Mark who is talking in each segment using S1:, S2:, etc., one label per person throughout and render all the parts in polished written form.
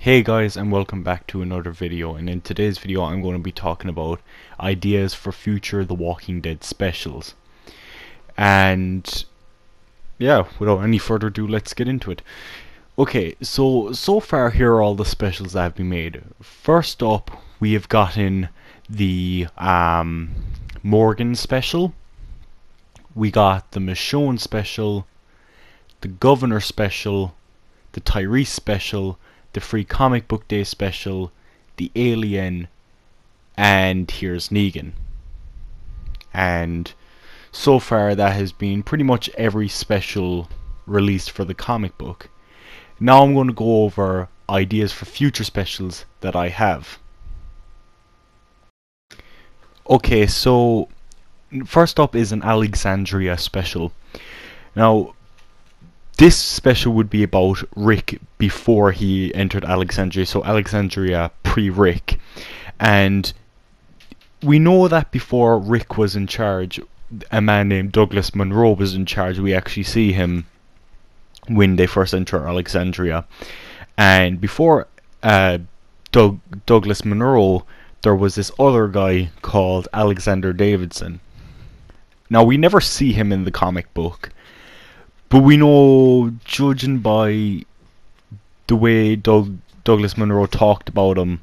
S1: Hey guys, and welcome back to another video, and in today's video I'm going to be talking about ideas for future The Walking Dead specials. And yeah, without any further ado, let's get into it. Okay, so far here are all the specials that have been made. First up, we have gotten the Morgan special, we got the Michonne special, the Governor special, the Tyrese special, the Free Comic Book Day special, the Alien, and here's Negan. And so far that has been pretty much every special released for the comic book. Now I'm going to go over ideas for future specials that I have. Okay, so first up is an Alexandria special. Now this special would be about Rick before he entered Alexandria, so Alexandria pre-Rick. And we know that before Rick was in charge, a man named Douglas Monroe was in charge. We actually see him when they first enter Alexandria. And before Douglas Monroe, there was this other guy called Alexander Davidson. Now we never see him in the comic book, but we know, judging by the way Douglas Monroe talked about him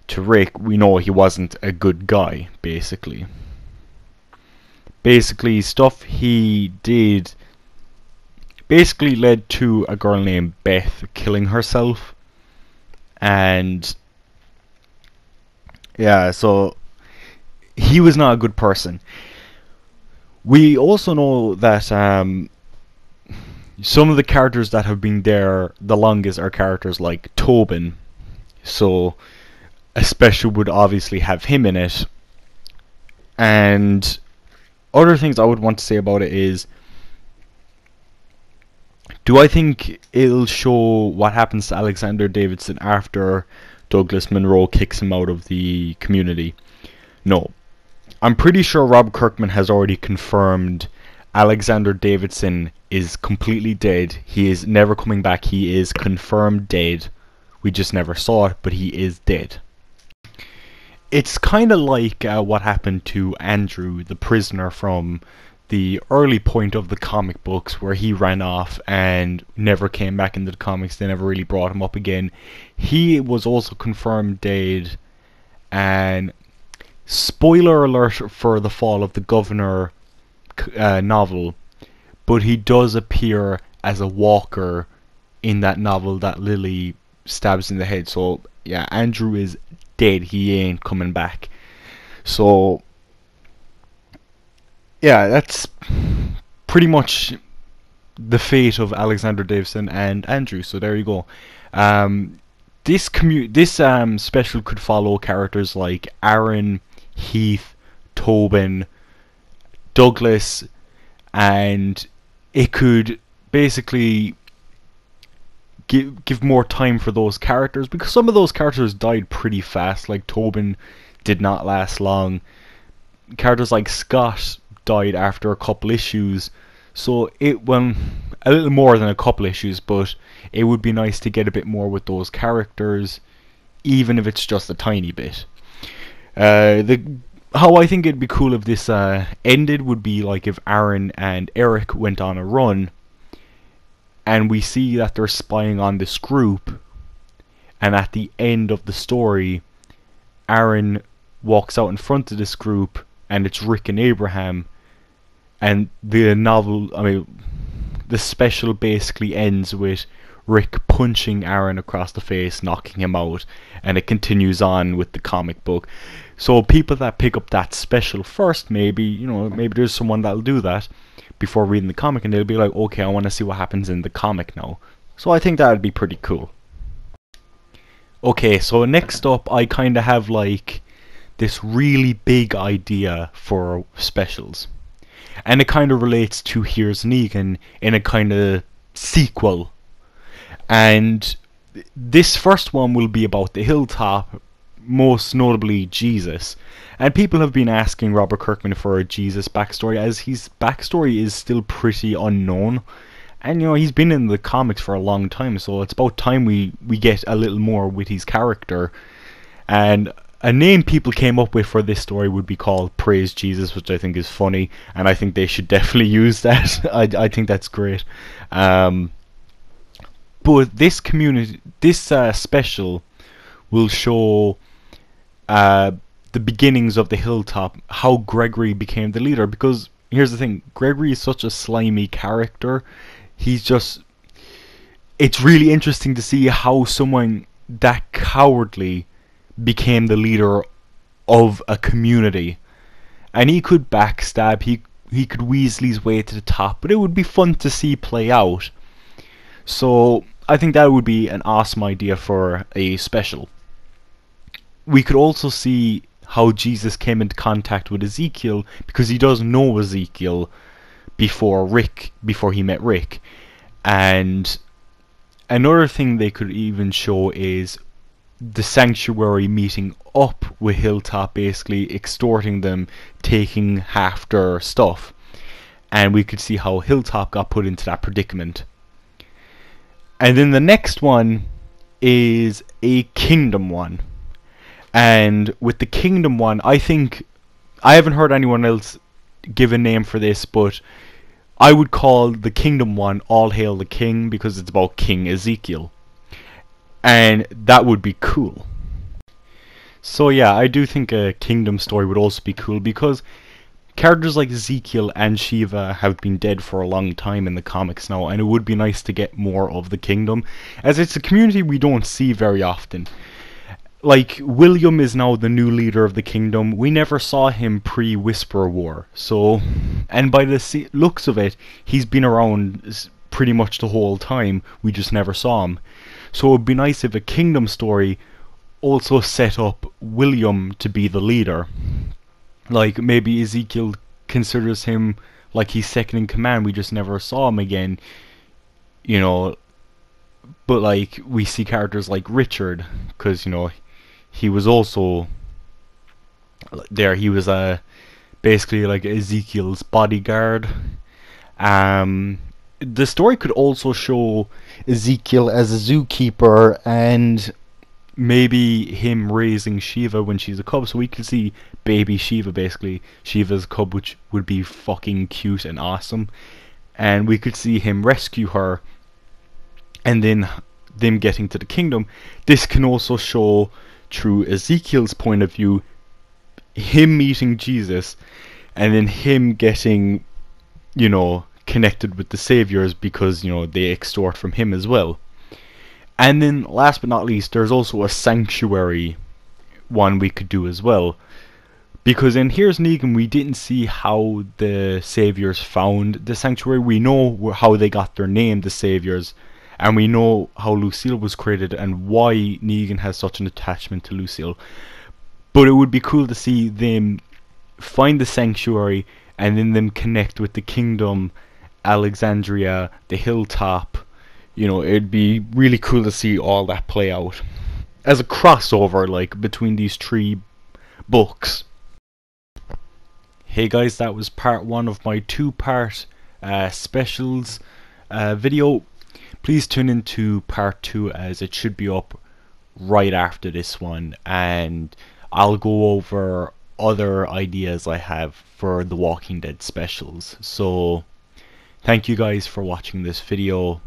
S1: to Rick, we know he wasn't a good guy, basically. Basically, stuff he did basically led to a girl named Beth killing herself. And yeah, so he was not a good person. We also know that some of the characters that have been there the longest are characters like Tobin, so a special would obviously have him in it. And other things I would want to say about it is, do I think it'll show what happens to Alexander Davidson after Douglas Monroe kicks him out of the community? No. I'm pretty sure Rob Kirkman has already confirmed Alexander Davidson is completely dead. He is never coming back. He is confirmed dead. We just never saw it, but he is dead. It's kind of like what happened to Andrew, the prisoner from the early point of the comic books, where he ran off and never came back into the comics. They never really brought him up again. He was also confirmed dead. And spoiler alert for the Fall of the Governor novel, but he does appear as a walker in that novel that Lily stabs in the head. So yeah, Andrew is dead. He ain't coming back. So yeah, that's pretty much the fate of Alexander Davidson and Andrew. So there you go. This special could follow characters like Aaron, Heath, Tobin, Douglas, and it could basically give more time for those characters, because some of those characters died pretty fast. Like Tobin did not last long. Characters like Scott died after a couple issues, so a little more than a couple issues, but it would be nice to get a bit more with those characters, even if it's just a tiny bit. How I think it'd be cool if this ended would be like if Aaron and Eric went on a run, and we see that they're spying on this group, and at the end of the story, Aaron walks out in front of this group, and it's Rick and Abraham, and the special basically ends with Rick punching Aaron across the face, knocking him out, and it continues on with the comic book. So people that pick up that special first, maybe there's someone that'll do that before reading the comic, and they'll be like, okay, I want to see what happens in the comic now. So I think that'd be pretty cool. Okay, so next up, I kind of have like this really big idea for specials, and it kind of relates to Here's Negan in a kind of sequel. And this first one will be about the Hilltop, most notably Jesus. And people have been asking Robert Kirkman for a Jesus backstory, as his backstory is still pretty unknown. And you know, he's been in the comics for a long time, so it's about time we get a little more with his character. And a name people came up with for this story would be called Praise Jesus, which I think is funny, and I think they should definitely use that. I think that's great. But this special will show the beginnings of the Hilltop, how Gregory became the leader. Because here's the thing, Gregory is such a slimy character. It's really interesting to see how someone that cowardly became the leader of a community. And he could backstab, he could weasel his way to the top, but it would be fun to see play out. So I think that would be an awesome idea for a special. We could also see how Jesus came into contact with Ezekiel, because he does know Ezekiel before he met Rick. And another thing they could even show is the Sanctuary meeting up with Hilltop, basically extorting them, taking half their stuff. And we could see how Hilltop got put into that predicament. And then the next one is a kingdom one. And with the kingdom one, I think, I haven't heard anyone else give a name for this, but I would call the kingdom one All Hail the King, because it's about King Ezekiel. And that would be cool. So yeah, I do think a kingdom story would also be cool, because characters like Ezekiel and Shiva have been dead for a long time in the comics now, and it would be nice to get more of the kingdom, as it's a community we don't see very often. Like, William is now the new leader of the kingdom. We never saw him pre-Whisper War, so, and by the looks of it, he's been around pretty much the whole time, we just never saw him. So it would be nice if a kingdom story also set up William to be the leader. Like, maybe Ezekiel considers him like he's second in command, we just never saw him again, you know. But like, we see characters like Richard, because, you know, he was also there. He was basically like Ezekiel's bodyguard. The story could also show Ezekiel as a zookeeper, and maybe him raising Shiva when she's a cub, so we could see baby Shiva, basically Shiva's cub, which would be fucking cute and awesome. And we could see him rescue her, and then them getting to the kingdom. This can also show, through Ezekiel's point of view, him meeting Jesus, and then him getting, you know, connected with the saviors, because, you know, they extort from him as well. And then last but not least, there's also a sanctuary one we could do as well, because in Here's Negan we didn't see how the saviors found the sanctuary. We know how they got their name, the saviors, and we know how Lucille was created and why Negan has such an attachment to Lucille. But it would be cool to see them find the sanctuary, and then them connect with the kingdom, Alexandria, the Hilltop. You know, it'd be really cool to see all that play out as a crossover, like, between these three books. Hey guys, that was part one of my two-part specials video. Please tune into part two, as it should be up right after this one, and I'll go over other ideas I have for the Walking Dead specials. So thank you guys for watching this video,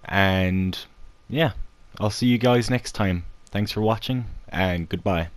S1: and yeah, I'll see you guys next time. Thanks for watching, and goodbye.